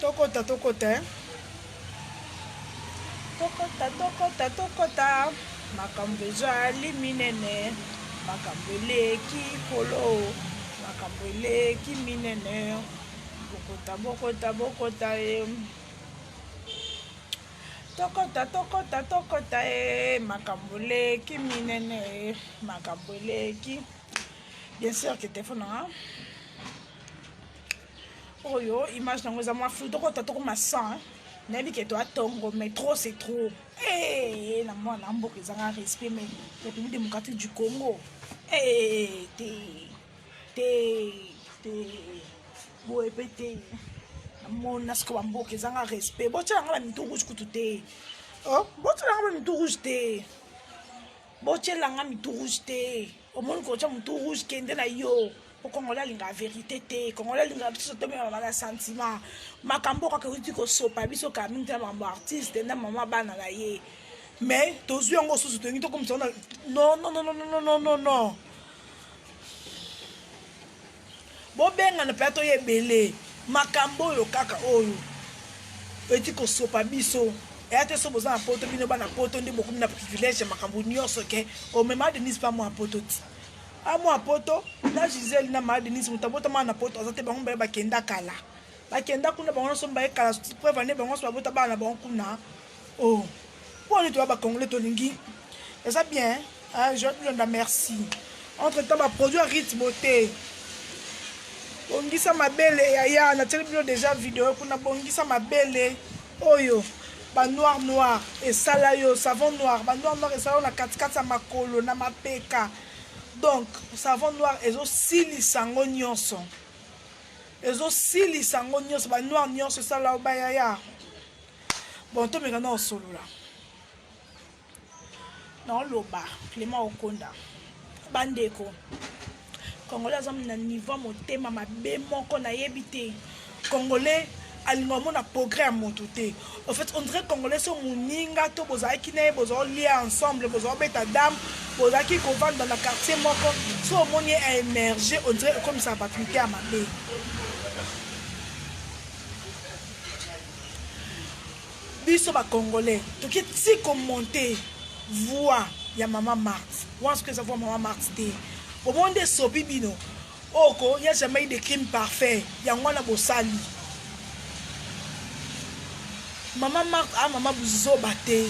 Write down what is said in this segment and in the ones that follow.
Tokota, tokota, tokota. Makambo ezali minene. Makambo eleki kolo. Makambo eleki minene. Bokota. Tokota. Makambo eleki minene. Makambo eleki. Bien sûr que téléphone, hein? Oh yo, image nango za moi flou. Tokota ma sang. Nabi que toi tongo, mais trop c'est trop. Eh, na moi na mboka ezanga respect mais la République démocratique du Congo. Eh, boy pété. Mon asko mboka ezanga respect. Botia nga mitu rouge kutu te. Oh, botia nga mitu rouge te. Botia nga mitu rouge te. Au monde ko tia mitu rouge kende na yo. Au Congolais linga vérité te. Congolais linga biso to mema na sentiment. Makambo ka ko tiko sopa biso ka minta mambo artiste na mama bana na ye. Mais tozu yango susu to ngito comme ça non. Bo benga na plateau ye belé. Makambo yo kaka oyo. Etiko sopa biso. Et à te so besoin poto bino bana poto ndi beaucoup na privilège makambo nyonso ke o mema Denise pas moi poto ti. A moi poto na Gisèle na ma Denise mutabota mana poto azate bango ba kenda kala. Ba kenda kuna bango so ba kala preuve ne bango so bota bana bango kuna. Oh. Pour nous ba congolais to lingi. Et ça bien, hein, je te donne merci. Entre-temps ba produit rythme beauté. Bongisa mabele ya na télé déjà vidéo kuna bongisa mabele. Oyo. Ba noir et salayo savon noir ba noir et salayo na 4 makolo na mapeka. Donc savon noir ezo sili sango nyonso. Ezo sili sango nyonso ba noir nyonso salayo ba ya. Bon to meka na solo la. Non loba Clément Okonda. Bandeko. Congolais azam na niveau motema mabe moko na yebite. Congolais alingomo na progrès à monter. En fait, on dirait congolais sont moninga to bozaki ne bozo lié ensemble, bozo beta dame, bozaki ko vendre dans le quartier moko. So monier a émergé, on dirait comme ça patrimité à mabé. Biso ba congolais, to ki ti ko monter voix ya maman Marthe. Ou ce que ça voit maman Marthe té. Au monde sopi bino. Oko, il y a jamais eu de crime parfait. Ya ngwana bosali. Maman Marthe a maman buzo baté.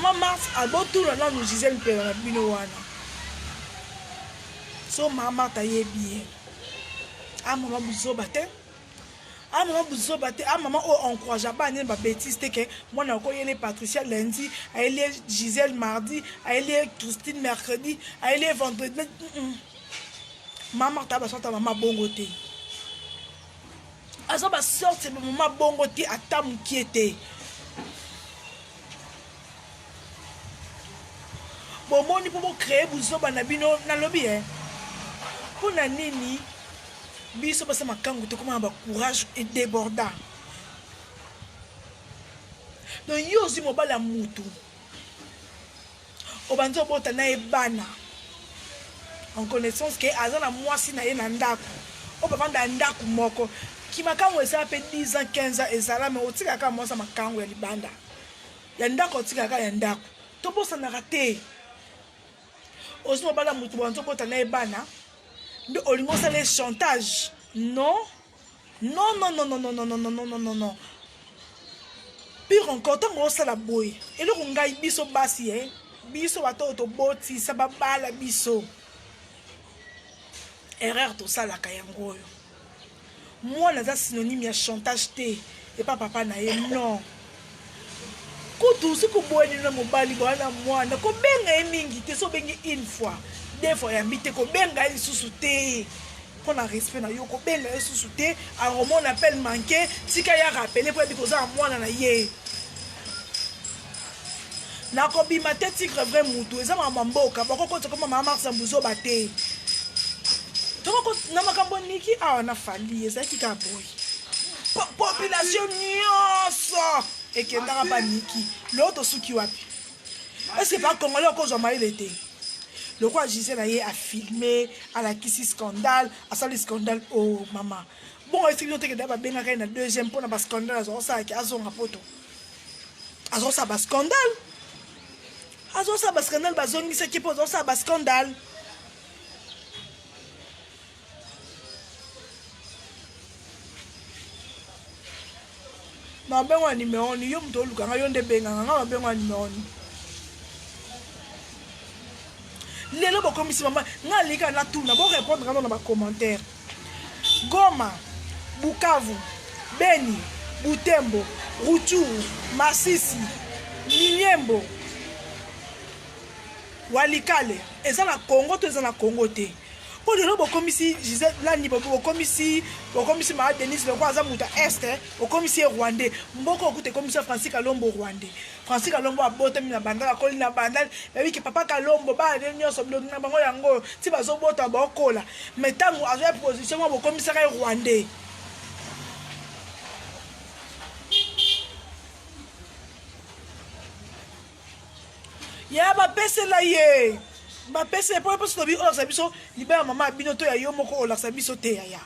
Maman Marthe a beau tout là nous Gisèle père bino wana. So maman Marthe a bien. A maman buzo baté. A maman buzo baté. A maman oh encourage pas ni ba bêtise que moi na ko yele Patricia lundi, a yele Gisèle mardi, a yele Christine mercredi, a yele vendredi. Maman Marthe ba sorta maman bongo té. Azo ba sorte maman bongo ti ata mukiete. Bon moni pour créer buzo bana bino na lobby hein. Pour na nini biso ba sama kangu te comment ba courage et débordant. Donc yozi mobala mutu. Obanzo bota na ebana. En connaissance que azana mwasi na ye na ndako. O ba vanda ndako moko. Ki makango esa pe 10 ans 15 ans ezala mais otika ka mosa makango ya libanda ya ndako otika ka ya ndako to bosa na raté ozimo bala mutu bonzo kota na ebana ndo olingo sa les chantage non pire encore tango osala boy eloko ngai biso basi biso bato to boti sa babala biso erreur to sala ka yango oyo. Moi, je suis synonyme de chantage et pas papa na ye non. Koutou, si vous voyez le mobile, moi, ne kobenga mingi te so bengi une fois, deux fois yambite kobenga sous-souté. Pour la respect na yo kobenga sous-souté, à roman on appelle manqué, si ka ya rappeler pour dire que ça moi na ye. Na kobi ma tête tigre vrai mutu, eza mama mboka, bako ko comme mama Marthe Sambuzo baté. Toko na makambo niki awana fali ezaki ka boy. Population nyonso ekendaka ba niki. L'autre suki wapi. Est-ce que pas congolais ko zoma il était. le roi Gisèle a filmé à la kisi scandale à ça le scandale oh maman bon est-ce que vous avez d'abord bien la deuxième pour na scandale à ça qui a son rapporto à ça ba scandale à ça ba scandale ba zongi ce qui pose ça ba scandale na benwa numéro ni yo mto lukanga yo nde benga nga benwa numéro ni lelo bokomisi mama nga lika na tuna bo répondre dans ba commentaire Goma Bukavu Beni Butembo Rutshuru Masisi Linyembo Walikale eza na Congo to eza na Congo te pour le bokomisi Gisèle là ni bokomisi ma Denise le kwaza muta est bokomisi rwandais mboko okute komisi Francis Kalombo rwandais Francis Kalombo abota mina bandala koli na bandala babi ke papa Kalombo ba nyonso bilo na bango yango ti bazobota bakola metango azo position mo bokomisi rwandais ya ba pese la ye ba pese pour to bi ola sabiso libera mama bino to ya yo moko ola sabiso te ya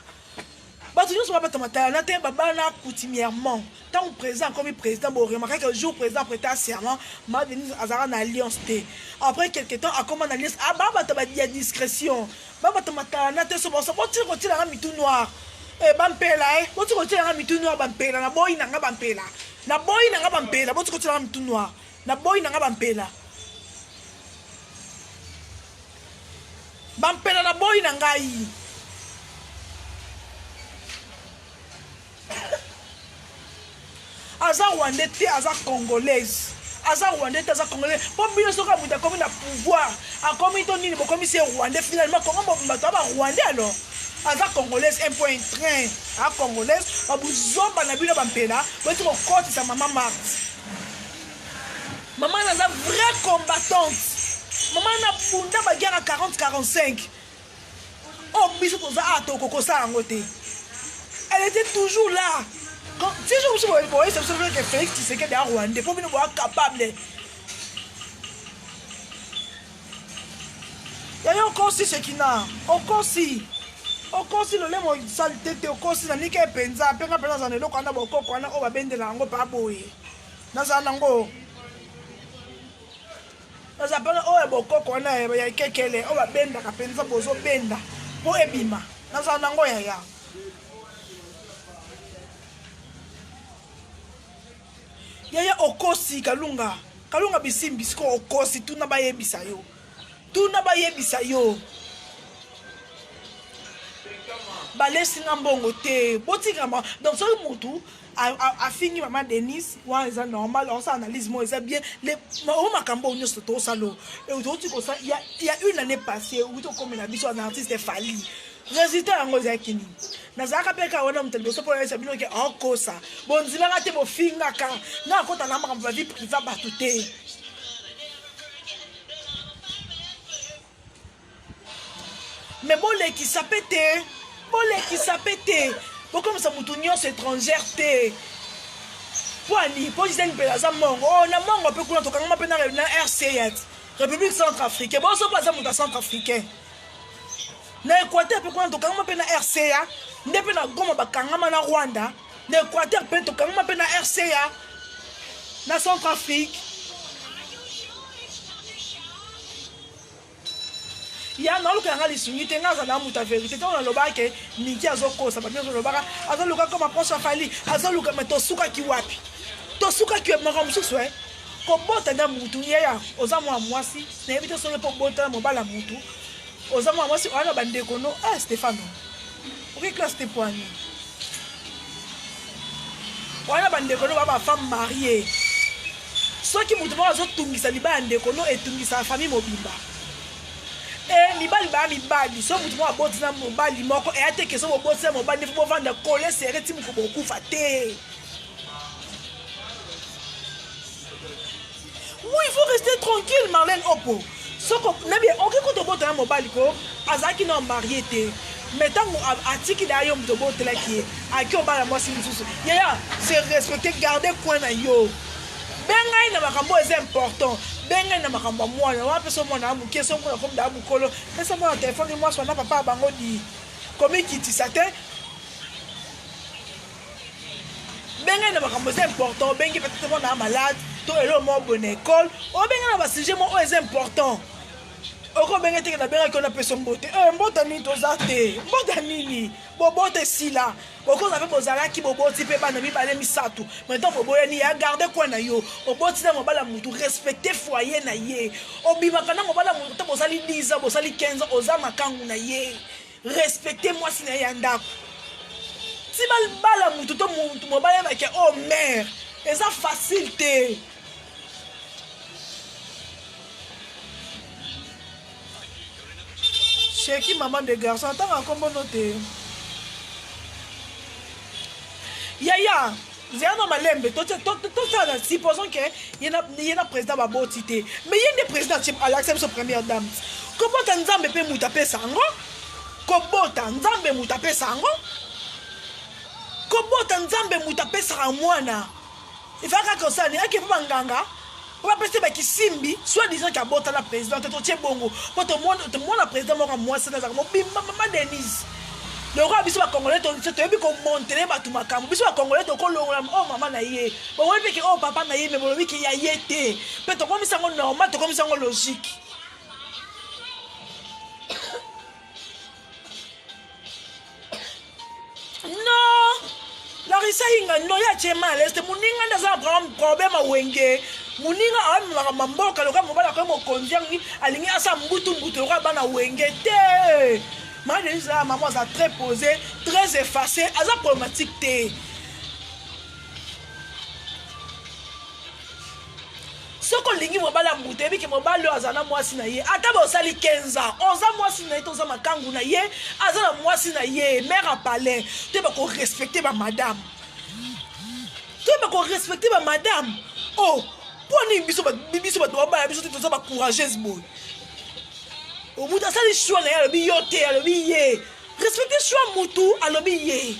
ba tu nyonso ba tamata na te baba na coutumièrement tant président comme président bo remarquer que jour président prêter serment ma Denise azara na alliance te après quelque temps a comment alliance ah ba ta ba discrétion ba tamata na te so bo ti la mitu noir ba mpela bo ti ko ti la mitu noir ba mpela na boy na nga ba mpela na boy na nga ba mpela bo ti ko ti la mitu noir na boy na nga ba mpela bampela na boy na ngai aza rwandais te aza congolaise aza rwandais te aza congolaise po bino soka mutu akomi na pouvoir akomi to nini bokomi se rwandais finalement kongo bato aba rwandais alors aza congolaise un point train a congolaise babuzomba na bino bampela boti kokotisa mama Marthe mama naza vraie combattante maman na punda ba guerre 40-45 oh biso toza ato kokosa yango te elle était toujours là quand si je vous voyez c'est sûr que Félix Tshisekedi est rwandais pour nous voir capable ya yo kosi sekina okosi le lemo salité te okosi na nika penza penga za nelo kana bokoko ana o babendela yango pa boye naza nango nazapana oyo bokoko na ya kekele o babenda ka penza bozo benda po ebima naza nango ya ya okosi kalunga bisimbi siko okosi tuna bayebisa yo balesi nga mbongo te botikama donc soki mutu afingi mama Denise wa eza normal on s'analyse moi eza bien le makambo nyonso to salo et aujourd'hui comme ça il y a une année passée où to comme na biso un artiste Fally résultat yango eza kini nazaka peka wana mutelo so pour esa bino ke okosa bonzima ngate bo finga ka na kota na makambo vie privée bato te mais boleki sapete comme ça mutu nyonso étrangère te poani po Gisèle Belaza mongo oh na mongo pe kuna tokanga mpe na RCA République Centrafricaine bon so pas za mutu Centrafricain na Équateur pe kuna tokanga mpe na RCA ndepe na Goma bakanga na Rwanda na Équateur pe tokanga mpe na RCA na Centrafrique ya na luka nga lisungi te nga za na muta vérité te on loba ke niki azokosa ba nzo loba azaluka comme proche Fally azaluka mais tosuka ki wapi tosuka ki mo mususu ko bota na mutu ya oza mwa mwasi na ebite so le po bota mo bala mutu oza mwa mwasi wana bandeko no Stéphano ok classe te poani wana bandeko no ba femme mariée soki mutu mo azotungisa libala ndeko no etungisa famille mobimba mibali ba mibali so mutu mo aboti na mobali moko e ateke so moboti na mobali fo vanda coller serré ti muko bokufa te oui il faut rester tranquille Marlène Opo soko na bien on ko to bota na mobali ko azaki na marié te mais tant atiki da yo muto botela ki aki obala mwasi mususu ya c'est respecter garder coin na yo bengai na makambo est important benga na makamba mwana wa pesa mwana amuke so mwana comme da mukolo pesa mwana téléphone moi so na papa bango di comme kiti satin benga na makambo c'est important benga peut-être mwana malade to elo mo bonne école o benga na ba sujet mo o est important oko benga te na benga ko na pesa mbote mbota ni to zate mbota nini bobote sila oko na pe bozala ki boboti pe bana mi bale misatu maintenant boboya ni ya garder quoi na yo boboti na mobala mutu respecter foyer na ye obimaka na mobala mutu to bozali 10 ans bozali 15 ans oza makangu na ye respecter moi si na ya ndako si bala mutu to mutu mobala ba ke oh mère eza facile te Cheki maman de garçon tant à comment noter Yaya Zéana Malembe tout ça supposons que il y a président baboti te mais il y a des présidents qui acceptent sa première dame comment tanzambe pe mutape sango kobota nzambe mutape sango kobota nzambe mutape sa mwana ifaka ko sani ake nganga on va passer ba kisimbi soit disant qu'il abota la présidente to tie bongo pour tout le monde la présidente moi c'est ça maman Denise le roi biso ba congolais to yebi ko monter ba tu makambo biso ba congolais to ko longola oh maman na ye bon oui que oh papa na ye mais bon oui que ya yete peut to comme ça normal to comme ça logique non Larissa inga no ya chema leste muninga ndaza problème wenge muninga amaka mamboka loka mobala ko mokonziangi alingi asa mbutu loka bana wenge te Madame ça maman ça très posé très effacé aza problématique te soko lingi mobala mbutu ebi ke mobala azana mwasi na ye ata ba osali 15 ans oza mwasi na ye to za makangu na ye azana mwasi na ye mère à palais te ba ko respecter ba madame te ba ko respecter ba madame oh poni biso ba to ba biso te to za ba courageuse boy o mutu asali choix na ye alobi yo te alobi ye respecter choix mutu alobi ye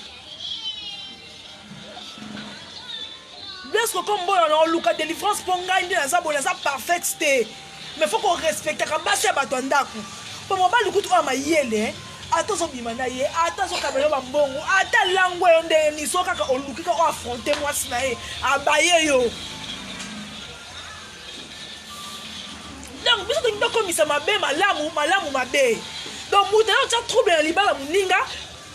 Est-ce que comme bon on luka délivrance pour gagner dans ça bon ça parfaite mais faut qu'on respecte quand basi bato ndaku pour moi ba lukutu ama yele attention bimana ye attention kabelo ba mbongo ata langwe onde ni soka ka olukika o affronter moi sinae abaye yo donc biso to ndoko misa mabe malamu mabe donc muta yo tsa trouble na libala muninga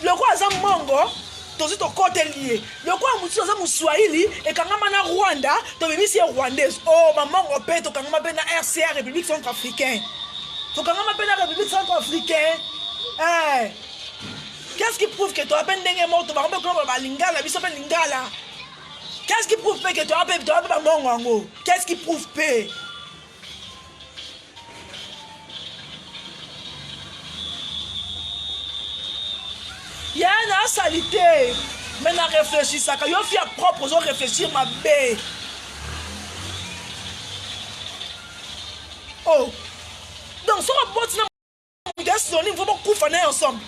loko aza mongo tozi to côté lié le quoi mutu aza muswahili et kangama na Rwanda to bimisi ya rwandaise oh maman opé to kangama pe na RCA République Centrafricaine to kangama pe na République Centrafricaine qu'est-ce qui prouve que tu as peine d'engue mort to ba ko ba lingala biso pe lingala qu'est-ce qui prouve que tu as ba mongo qu'est-ce qui prouve pe il y a une salité maintenant réfléchir ça quand yo fia propre zo réfléchir ma bé oh donc sur la botte na gaston il faut pas couper ensemble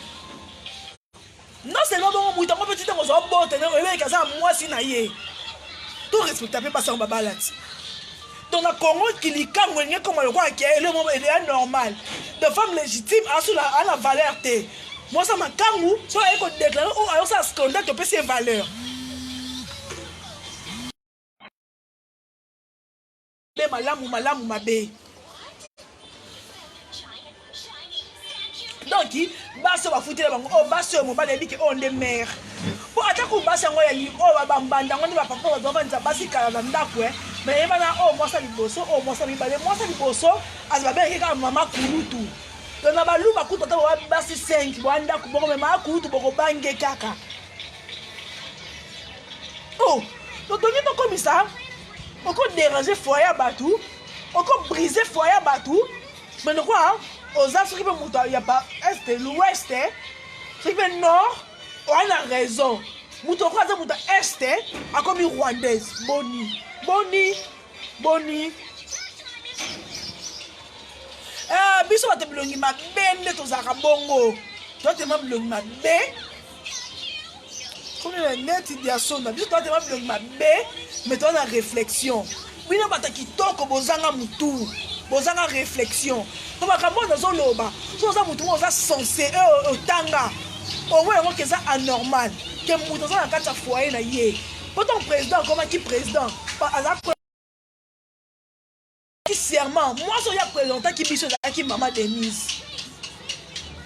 non c'est non bon muita mo petit ngo zo botte na ele ka za moi si na ye tout respecter pas ça on ba balance donc la Congo qui li kamwenye comme le quoi qui est le moment est normal de femme légitime à la valeur té moi ça m'a kangu so eko déclarer oh alors ça scandale to peut ses valeurs be malamu mabe donc baso ba futela bango oh baso mo ba lebi ke on de mère pour atako baso ngo ya li oh ba mbanda ngo ni ba papa ba banza basi kala na ndako mais e bana oh moi ça liboso oh moi ça libale moi ça liboso azba be ke mama kurutu na baluba kuta ta wa basi 5 bwanda kuboko me makutu boko bange kaka oh donc on est comme ça on peut déranger foyer batou on peut briser foyer batou mais de quoi aux Africains muta y a pas est l'ouest c'est que nord on a raison muta quoi ça muta est a comme rwandaise boni biso ba te blongi mabende to zaka bongo to te ma blongi mabe comme le net dia sonda biso to te ma blongi mabe mais to na réflexion bino bata kitoko bozanga mutu bozanga réflexion po makambo nazoloba so oza mutu oza sensé otanga omoi yango keza anormal ke mutu aza na kati ya foyer na ye poto président akomaki président aza serment moi so ya présentaki biso ezalaki mama Denise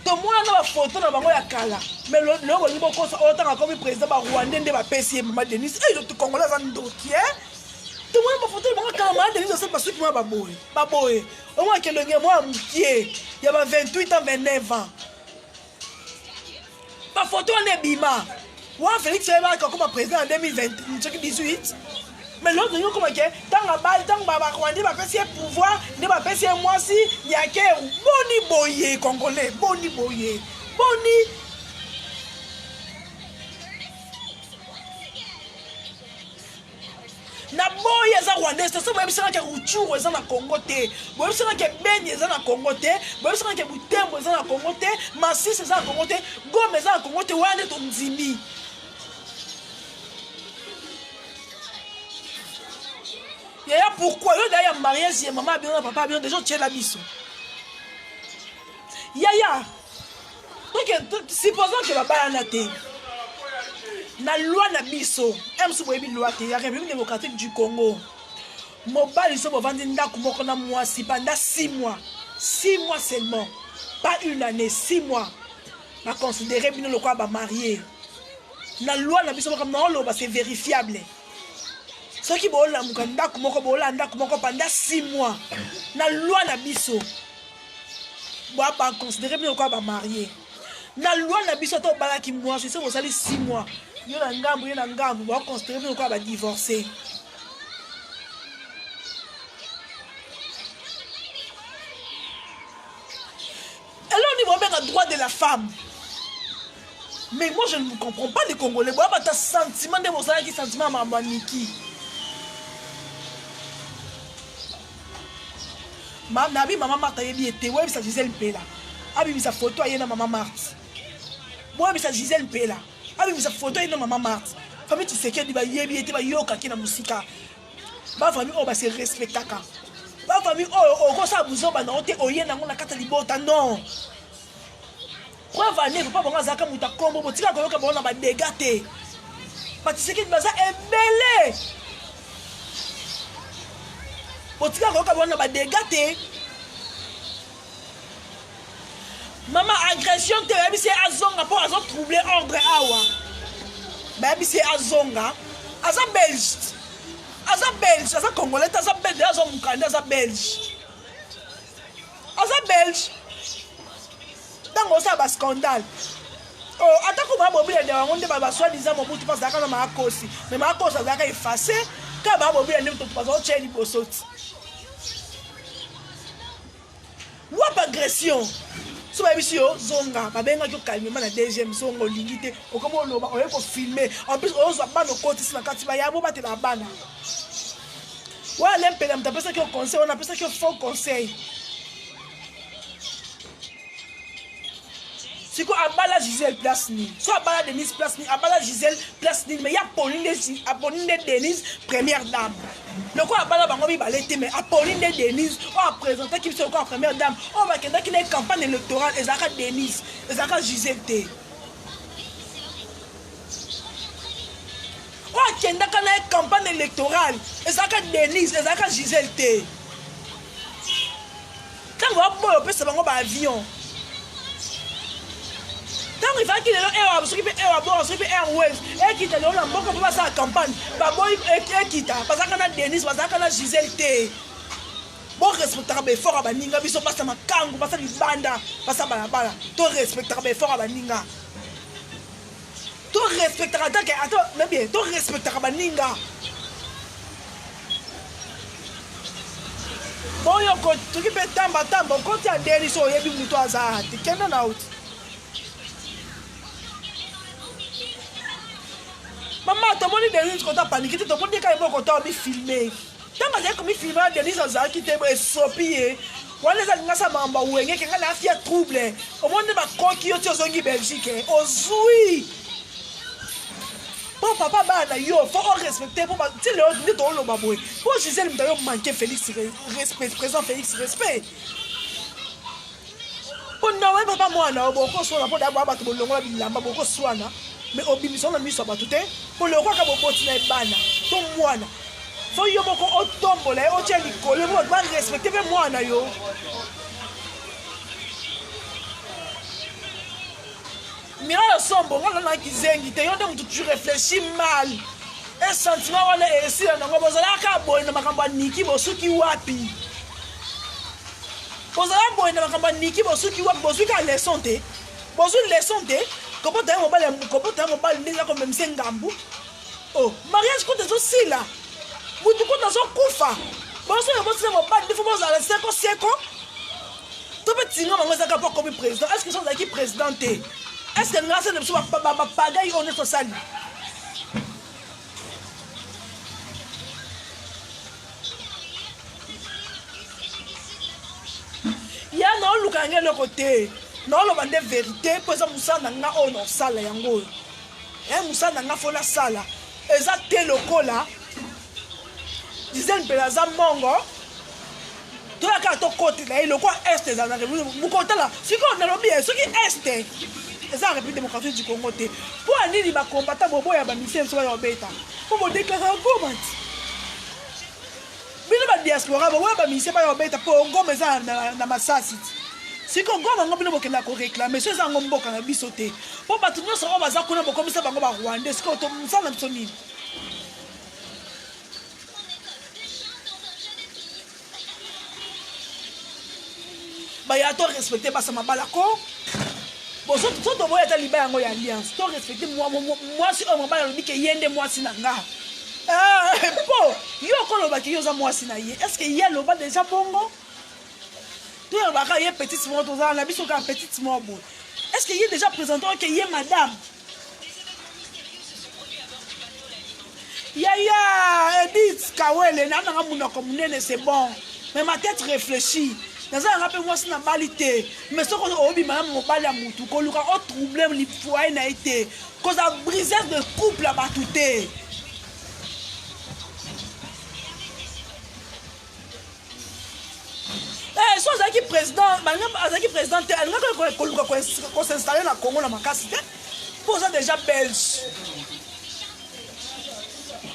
tomona na bafoto na bango ya kala mais loko olingi bokosa otanga komi président barwandais nde bapesi ye mama Denise ezo congolais aza ndoki tomona bafoto na bango kala mama Denise osali basuki mwa baboye omoi akelonge mwa mokie ya ba 28 ans 29 ans bafoto wana ebima wa Félix Ebaka koma président en 2018 mais l'autre nous comme que tant Rwandais va passer pouvoir ne va passer moi si il y a que boni boye congolais boni boye boni na boye za Rwandais ça va bisa ka Ruchuru eza na Congo te boye bisa ka Beni eza na Congo te boye bisa ka Butembo eza na Congo te Masisi eza na Congo te Goma eza na Congo te wana to nzimi. Yaya pourquoi yo d'ailleurs mariage si maman bien papa bien déjà tiens la biso. Yaya. Donc supposons que papa na te. Na loi na biso, emsu boyebi loi te, ya République démocratique du Congo. Mobali so bovandi ndako moko na mwasi pendant 6 mois. 6 mois seulement. Pas une année, 6 mois. Ma considérer bino le quoi ba marié. Na loi na biso comme non lo c'est vérifiable. Ce qui bola mukanda kumoko bola ndako moko pendant 6 mois na loi na biso boa pas considérer bien quoi ba marié na loi na biso to bala ki moi c'est vous allez 6 mois yo na ngambu boa considérer bien quoi ba divorcer alors on dit bon droit de la femme. Mais moi je ne comprends pas les Congolais boa pas ta sentiment de vos qui sentiment maman Niki. Nabi maman Marthe yebi était ouais ça Gisèle Pela abi sa photo ayena maman Marthe ouais ça Gisèle Pela abi sa photo ayena maman Marthe famille tu sais que di ba yebi était ba yoka ki na musika ba famille o ba se respectaka ba famille o ko sa buzo ba na ote oyena ngona kata libota non quoi va ne pas bonga zaka muta kombo botika ko yoka bona ba dégâté ba tu sais que baza embelé botika ko ka bona ba dégâté maman agression te babi c'est azonga pour azo troubler ordre awa babi c'est azonga aza belge aza congolais aza belge aza mukanda aza belge tango ça ba scandale oh atako ba bobile de wango nde ba soi disant mobutu parce que na makosi mais makosi azaka effacé ka ba bobile nde to parce que cheli bosoti wap agression so ba bisio zonga ba benga ko calmement na deuxième zongo lingité o comme loba o yeko filmer en plus o zo ba no côté na kati ba yabo ba te la bana wa lempela mtapesa ki conseil on apesa ki faux conseil siko abala Gisèle place ni so abala Denise place ni abala Gisèle place ni mais ya Apolline Denise première dame le quoi abala bango bi balete mais Apolline Denise on a présenté qui c'est quoi première dame on va kenda qui est campagne électorale ezaka Denise ezaka Gisèle té on kenda kana campagne électorale ezaka Denise ezaka Gisèle té quand va boyo pesa bango ba avion. Tant il va qu'il est ce qui peut avoir ce qui peut Airways et qui te donne la banque pour passer la campagne bah boy et qui t'a parce qu'on a Denise parce qu'on a Gisèle T bon respectable fort à baninga biso passe ma kangu passe li banda passe balabala to respectable fort à baninga to respectera attends mais bien to respectera baninga bon yo ko tu qui peut tamba ko ti a Denise o yebi muto azati kenda na out. Maman, tu as Denise quand tu as paniqué, tu as dit quand tu as filmé. Tu as dit que tu as filmé Denise qui t'a sopié. On les a dit que ça m'a embauché, que tu as fait trouble. Au moins, tu as coquille au Belgique. Au zoui. Pour papa bana yo faut respecter pour tu le dit to lo baboy pour Gisèle mtayo manquer Félix respect présent Félix respect pour non papa moi na boko so na pour d'abord ba to bolongola bilamba boko swana mais obimiso na miso ba tout pour le roi ka boboti na bana to mwana faut yo boko otombola o tsheli kole mo ba respecter be mwana yo mira le sombo ngala na kizengi te yo donc tu réfléchis mal un sentiment wala esi na ngo bozala ka boy na makambo niki bosuki wapi bozala boy na makambo niki bosuki wapi bosuka leçon te kompo ta mobile ndinga ko même sengambu oh mariage ko tezo sila mutu ko tezo kufa boso yo boso mobile ndifo bozala seko to betinga mangoza ka pas comme président est-ce que sont qui présidenté est-ce que grâce à ne soit pas bagaille on est social ya no lukanga le côté non lo bande vérité pour ça musana nga ono sala yango musana nga fola sala eza te lokola dizaine pelaza mongo to la ka to côté là le quoi est za na mu côté là siko na lobi ce qui est eza République démocratique du Congo te pour anini ba combattant bobo ya ba mission so ya obeta pour mo déclarer Goma bino ba diaspora bobo ya ba mission ba ya obeta pour Goma eza na Masasi siko Goma ngo bino bokenda ko réclamer so eza ngo mboka na biso te po batu nyonso ngo baza kuna bokomisa bango ba Rwanda siko to msala biso nini ba ya to respecter ba sama balako boso to boya ta liba yango ya alliance to respecter moi si on ba lobi ke yende moi si nanga po yo ko lo ba ki yo za moi si na ye est-ce que ye lo ba déjà bongo to ya ba ka ye petite mo to za na biso ka petite mo bo est-ce que ye déjà présenté que ye madame ya Edith Kawele na nga munoko munene c'est bon mais ma tête réfléchit dans un rappel moi c'est na balité mais ce qu'on obi madame mobali ya mutu ko luka o trouble li foyer na été cause a brisé de couple à batouté so azaki président elle n'a ko s'installer na Congo na makasi te pour ça déjà belge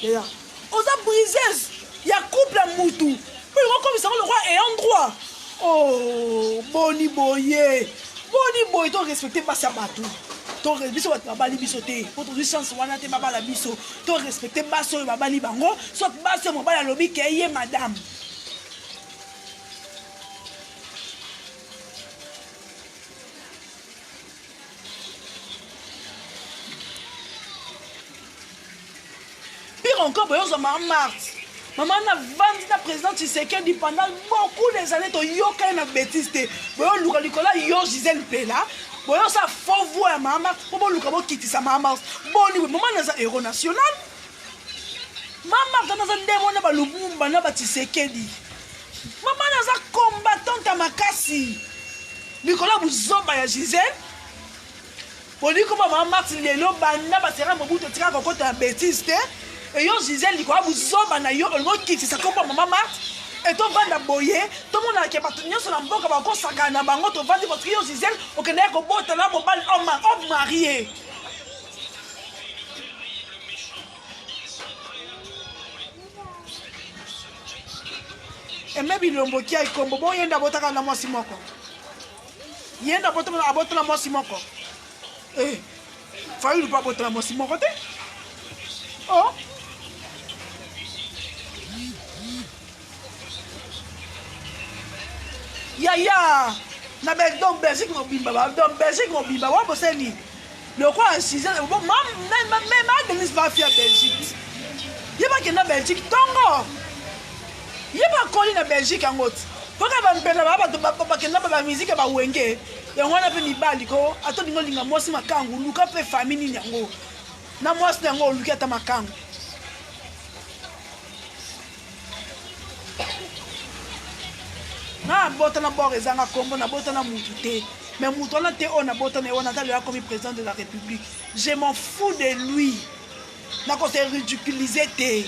ya oza brisé ya couple à mutu puis comme ça le roi est en droit. Oh, boni boye to respecter pas sa bateau to biso ba bali biso te pour toute chance wana te baba la biso to respecter baso ba bali bango soit baso mo bala lobi ke ye madame pire encore boyo za mars maman na vendu na président Tshisekedi pendant beaucoup des années to yoka na bêtise te boyo luka likola yo Gisèle Pela boyo sa faux voix maman pour luka bo kitisa maman boni maman na za héros national maman na za ndemo na ba Lumumba na ba Tshisekedi maman na za combattante makasi likola buzoba ya Gisèle boni ko maman lelo banda ba sera mobuto tika ko kota bêtise te et yo Gisèle dit quoi vous zoba na yo le qui ça comme maman Marthe et to vanda boye to mona ke batunyo so na mboka ba ko saka na bango to vandi votre yo Gisèle o ke na ko bota na mobile homme marié et maybe lombo ki ay kombo bon yenda botaka na mwasi moko yenda botana mwasi moko fayu pas botana mwasi moko te oh ya na donc Belgique mobimba wa boseni le quoi Gisèle bon même Denise va faire Belgique yeba ke na Belgique tongo yeba koli na Belgique angot poka ba mpela ba ke na ba musique ba wenge yango na pe mibali ko ato dingo linga mosi makangu luka pe famille nyango na mosi yango luka ata makangu na bota na bord ezanga kombo na bota na mutu te mais mutu na te on a bota na on a le comme président de la République je m'en fous de lui nako se ridiculiser te.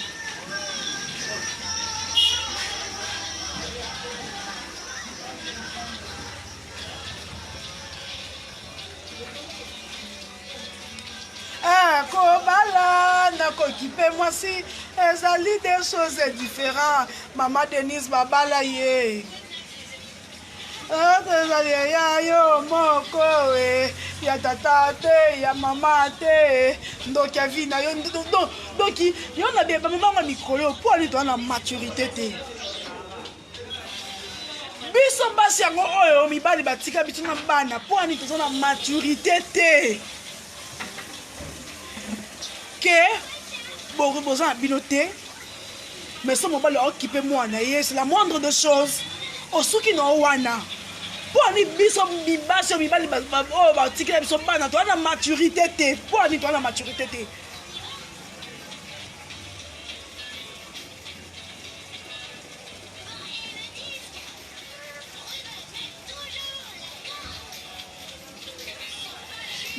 Kobala nako kipe moi si ezali des choses différentes. Maman Denise babala ye. Ya yo moko ya tata te ya mama te donc ya vie na yo donc yo na bien maman mikolo pour aller dans la maturité te. Biso basi yango oyo mibali batika biso na bana pour aller dans la maturité te. Que bon besoin biloté mais son mobile occupé moi na c'est la moindre des choses osuki no wana pour ani biso bibaso mibali oh ba tikela biso bana to na maturité te pour ani to na maturité te.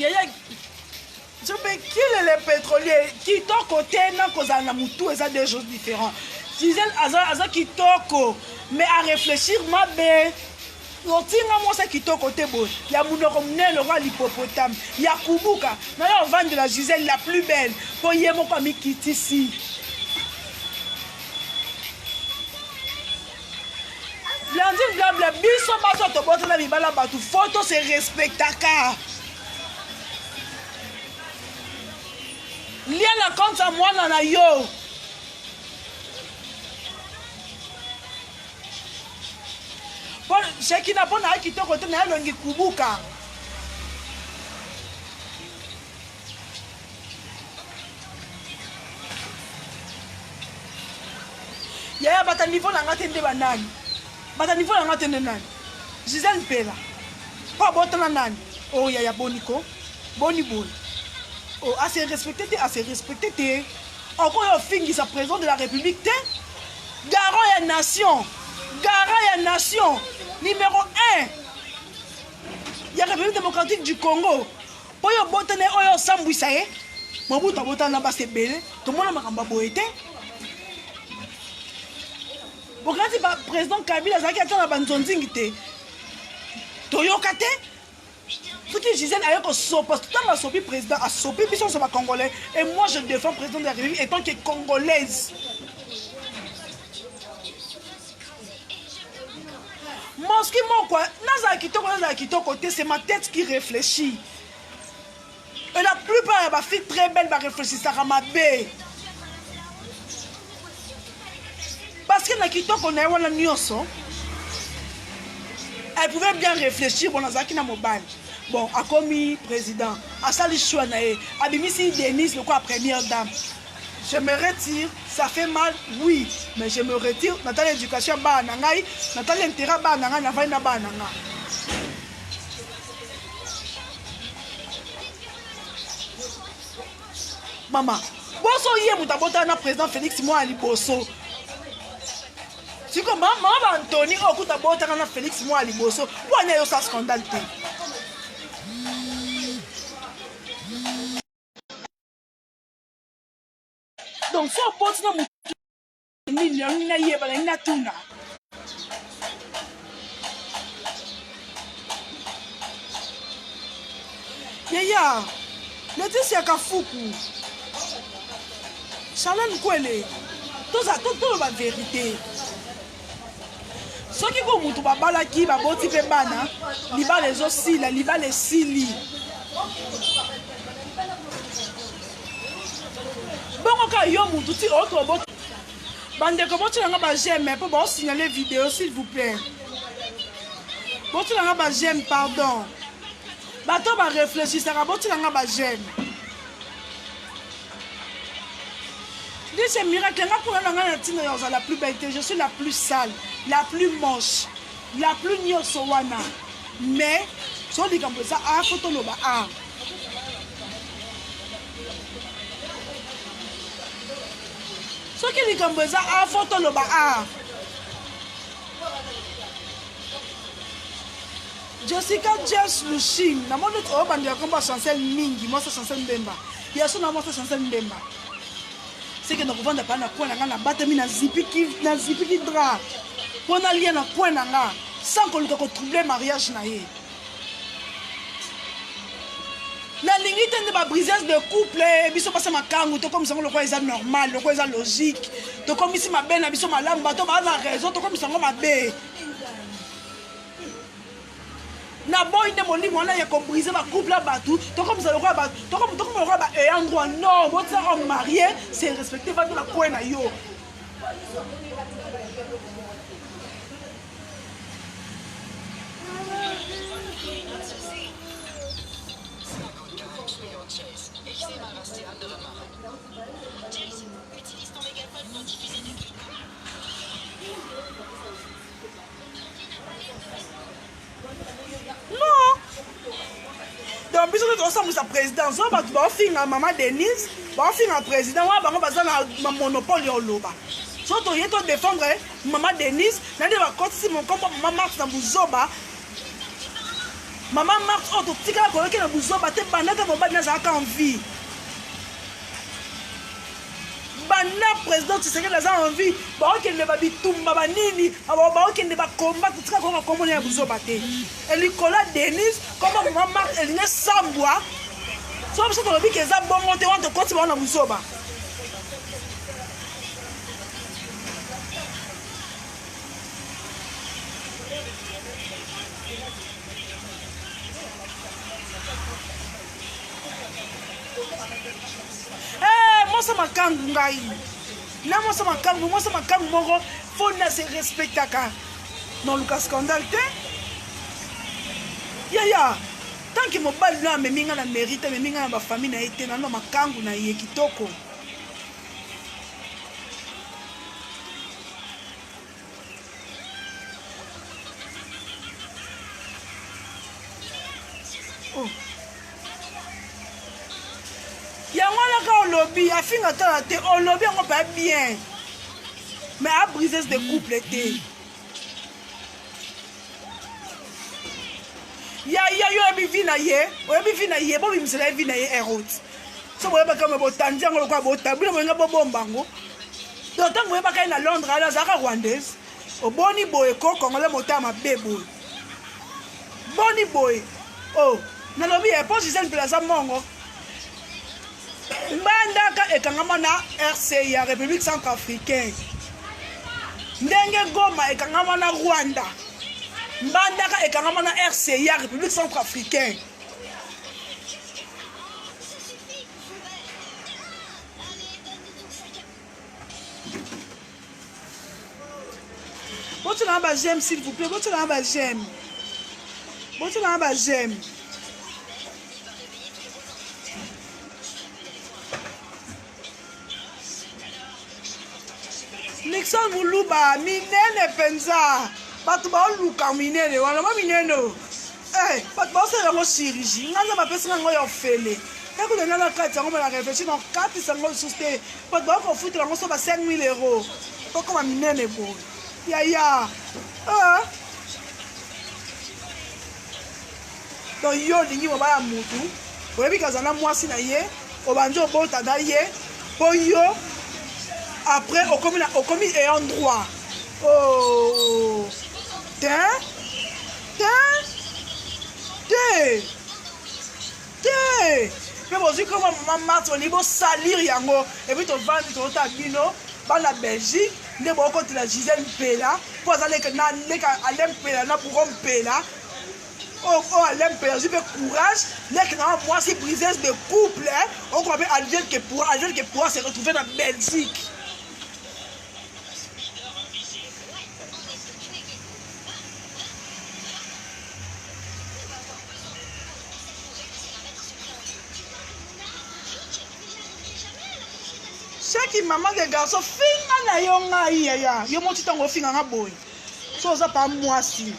Yaya je peux qu'il les pétroliers qui toko tena koza na mutu eza des choses différentes. Gisèle aza qui toko mais à réfléchir ma bé. Lotinga moi ça qui toko te bo. Ya munoko munene roi l'hippopotame. Ya kubuka. Na yo vendre la Gisèle la plus belle. Pour yemo pa mi kitisi. Blandine blabla biso baso to botela bibala batu photo c'est respectaka. Lien la compte à moi na yo. Bon, c'est qui n'a pas na qui te côté na longi kubuka. Ya bata niveau na ngatende banani. Bata niveau na ngatende nani. Gisèle Pela. Pas botana nani. Oh ya boniko. Boni boni. Oh, assez respecté, assez respecté. Encore un film sa président de la République, garant et nation. Garant et nation. Numéro 1. Il y a la République démocratique du Congo. Pour y botane oyo sambwisa e. Mobutu botana ba se belé. Tout le monde makamba boete. Bon quand il président Kabila zaki atana banzonzingi te. Toyoka te. Ce qui Gisèle a eu que sopa, tout le sopi président a sopi, puis on se va congolais. Et moi je défends le président de la République étant que congolaise. Moi ce qui m'a quoi, Naza Kitoko côté, c'est ma tête qui réfléchit. Et la plupart des filles très belles va réfléchir ça à ma baie. Parce que na Kitoko na wana nyonso. Elle pouvait bien réfléchir bon Nazaki na mobile. Bon, a commis président, a sali chouanae, a bimisi Denise, le quoi première dame. Je me retire, ça fait mal, oui, mais je me retire. Nathalie éducation ba nangai, Nathalie intérêt ba nangai, na vaina ba nanga. Maman, boso yé mutabota na président Félix moi ali boso. Si comme maman Anthony okuta bota na Félix moi ali boso, pour anya yo sa scandale te. Donc, faut porter dans mon million, il y a tout. Yaya, le dit c'est qu'à Foukou. Chalan Kwele, tout ça, tout la vérité. Ce qui est bon, babala qui va boti pe bana, liba les aussi, la liba les sili. Bon, quand yo moutou ti autre bot. Bande comment tu l'as j'aime, pour bon signaler vidéo s'il vous plaît. Bon tu l'as j'aime, pardon. Bato va réfléchir, ça va bon tu l'as j'aime. Dis c'est miracle, pour la plus belle, je suis la plus sale, la plus moche, la plus nyosowana. Mais, si on dit comme ça, ah, photo loba, ah. Ce qui dit comme ça, ah, photo loba, ah. Jessica Jess Luchine, na mon autre bande comme chancel mingi, moi c'est chancel Mbemba. Il y a son nom c'est chancel Mbemba. c'est que nous revendons pas na point na batami na zipiki dra pour na lien na point na sans que le troubler mariage na ye la limite de ma brisesse de couple biso passe ma kangu to comme ça le quoi est normal le quoi est logique to comme ici ma belle biso ma lamba to ba na raison to comme ça ma bé na boy de mon livre on a comprisé ma couple là batou to comme ça le quoi ba to comme le quoi ba et endroit non votre homme marié c'est respecter va de la coin na yo donc biso ensemble sa présidence on va finir maman Denise va finir président on va baza na monopole yo loba so to yeto défendre maman Denise na de ba kotisi mon kombo maman Marthe na buzoba maman Marthe o to tika ko ke na buzoba te banaka mobali na za ka envie bana président tu sais que les gens ont envie ba o ke ne ba bitumba ba nini ba o ke ne ba combat tu tika ko kombo na buzoba te Nicolas Denise comme maman Marthe elle ne sambwa so biso to lobi ke za bongo te want to koti ba na buzoba ça m'a kangu ngai na moi ça m'a kangu moko faut na se respecter ka non Lucas scandale te ya tant que mobali na me minga na mérite me minga na ba famille na été na no makangu na ye kitoko oh yango ka olobi afinga tala te olobi yango pas bien mais a briser de couple te ya yo bi vina ye bo bimsela vina ye erot so boye ba kama botandi yango lokwa botabula boyenga bobombango donc tango boye ba kai na Londres ala zaka rwandaise oboni boye ko congolais motama bebo boni boye oh nalobi e po Gisèle Plaza mongo Mbandaka ekangama na RCI ya République Centrafricaine. Ndenge Goma ekangama na Rwanda. Mbandaka ekangama na RCI ya République Centrafricaine. Bon tu n'as pas j'aime s'il vous plaît, bon tu n'as pas j'aime. Bon tu n'as pas j'aime. Nixon Muluba, minene penza. Batu ba luka minene, wana ma mineno. Eh, batu ba se ngo chirurgie. Ngaza ba pesa ngo yo fele. Eko de nana kati ngo la réfléchir dans 4 sango susté. Batu ba ko futra ngo so ba 5000 €. Poko ma minene bo. Ya. Ah. Donc yo lingi mo ba mutu. Oyebi kazana mwasi na ye, obanjo bota da ye. Po yo après au commis et en droit oh mais bon comme maman Marthe au niveau salir yango et puis to vendre to ta bino ba la Belgique ne bo ko la Gisèle Pela pour aller que na le ka Alain Pela na pour Pela oh Alain Pela j'ai courage les que moi c'est brisesse de couple on croit bien Adèle que pourra se retrouver dans Belgique. Chaque maman de garçon finga na yo ngai ya yo moti tango finga nga boy so za pa mwasi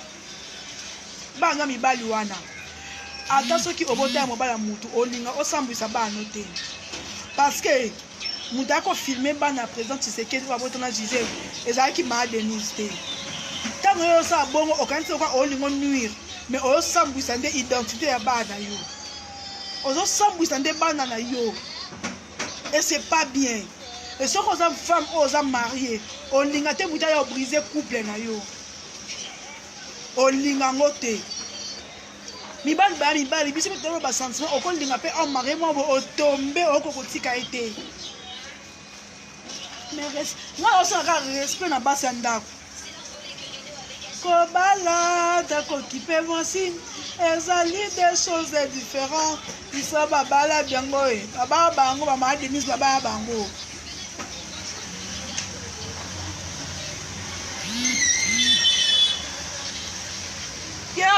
banga mibali wana ata soki obota mobala mutu olinga osambwisa bana te parce que mutu ako filmer bana présent Tshisekedi wa botona Gisèle ezalaki ma Denise te tango yo sa bongo okanisi kwa olingo nuire mais osambwisa nde identité ya bana yo osambwisa nde bana na yo et c'est pas bien. Et ce qu'on a femme, aux a marié, on linga te bouta ya briser couple na yo. On linga ngote. Mibali ba mibali biso betolo ba sentiment okol linga pe en marié mo o tomber oko kotika été. Mais nga osa ka respect na basi ndako. Kobala dako kipe voici ezali des choses différentes. Isa babala biango e. Baba bango ba ma Denise baba bango.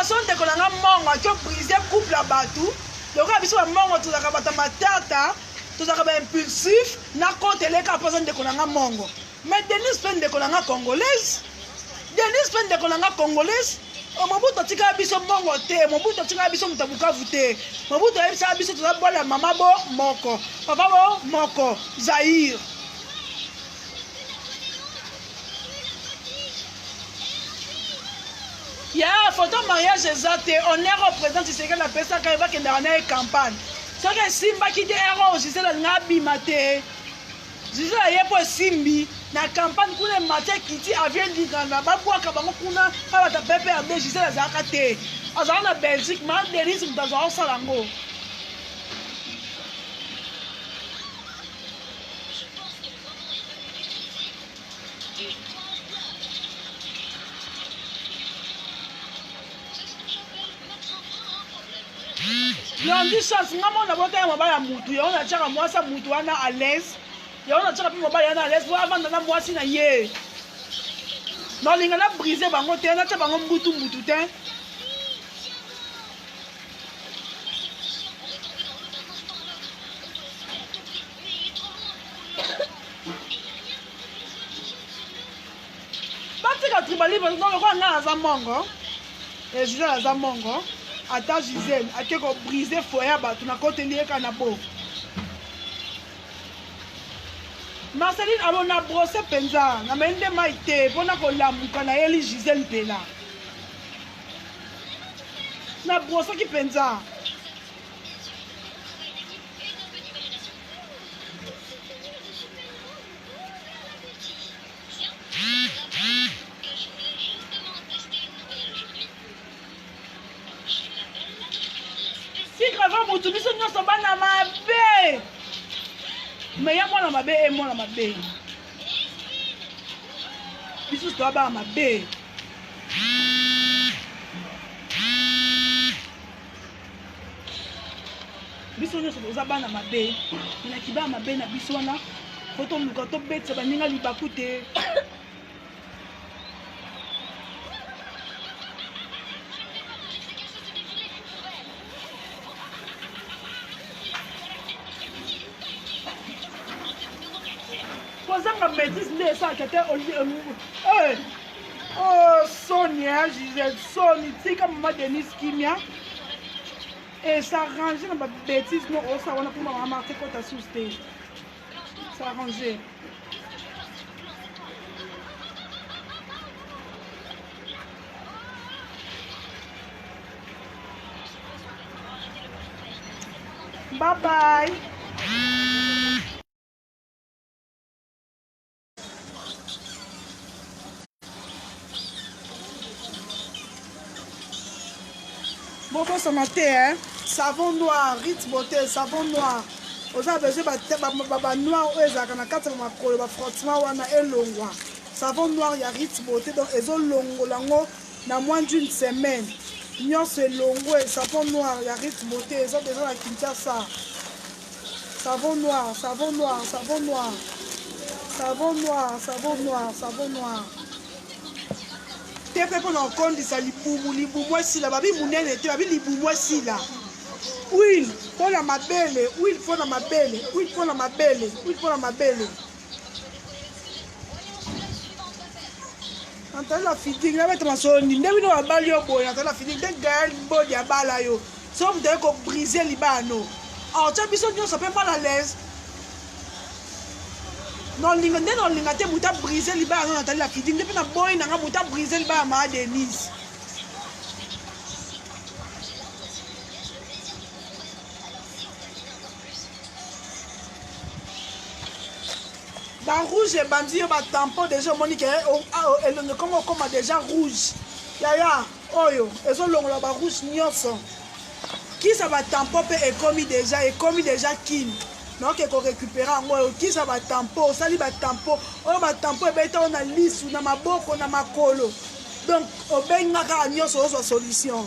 Son de kolanga mongo tu briser couple à batou donc abiso ba mongo tu zaka bata matata tu zaka ba impulsif na compte les ka personne de kolanga mongo mais Denise pen de kolanga congolaise o mobuto tika biso mongo te mobuto tika biso mutabuka vute mobuto ebisa biso tu za bola mama bo moko papa bo moko Zaire. Il y a une photo mariage exact, on est représenté ce que la personne qui va dans la campagne. Ce que Simba qui dit héros, je sais la nabi maté. Je sais la yepo Simbi na campagne pour les maté qui dit avion du Ghana, ba kwa ka bango kuna ba ta pepe abe je sais la zakate. Azana na Belgique, man Denise mtazo salango. Non, dis chance, maman n'a pas été à Moutou, on a déjà moi ça Moutou à l'aise. Et on a déjà pu à l'aise pour avant dans moi si na yé. Non, les gars brisé bango te na taba ngom Moutou Moutou te. Batika tribali parce que on a za mongo. Et je la za mongo. Ata Gisèle, a été brisé foyer, tu n'as pas tenu qu'un abo. Marceline, on a brossé penza, na mende maite, on a la mukana eli Gisèle pela. Na brossé qui penza. Mutu biso nyonso bana mabe mais ya mwana mabe e mwana mabe biso to bana mabe biso nyonso toza bana mabe na kiba mabe na biso wana foto luka to betse baninga libaku te. Oh, Sonia, Gisèle, Sonia, tu sais comme maman Denise Kimia. Et ça arrange dans ma bêtise, non, ça on a pour ma marquer quand t'as sousté. Ça arrange. Bye bye. Bon, ça m'a été, hein? Savon noir, Ritz beauté, savon noir. Vous avez besoin de noir, vous avez un frottement, savon noir, il y a Ritz beauté, donc ils ont longo, dans moins d'une semaine. Nyon c'est longo et savon noir, il y a Ritz beauté, ils ont besoin de Kinshasa. Savon noir, savon noir, savon noir. Savon noir, savon noir, savon noir. Te pe pour l'encondisa libumu esila babi munene te babi libumu esila huile pour la mabele huile pour la mabele huile pour la mabele huile pour la mabele antala la fitting na beta masoni ndebi no babali oboy antala la fitting de gael body abala yo so vous devez ko briser libano en tu biso nyo ça peut pas à l'aise. Non, linga te muta briser liba non Nathalie la fidine depuis na boy na muta briser liba ma Denise. Ba rouge et bandi ba tampon déjà monique et le comment déjà rouge. Yaya oyo ezo longola ba rouge nyonso. Qui ça va tampon pe et commis déjà kin. Donc il faut récupérer en qui ça va tampon, ça li ba tampon, ba tampon e beta on a lisu na maboko na makolo. Donc au benga ka nyonso so solution.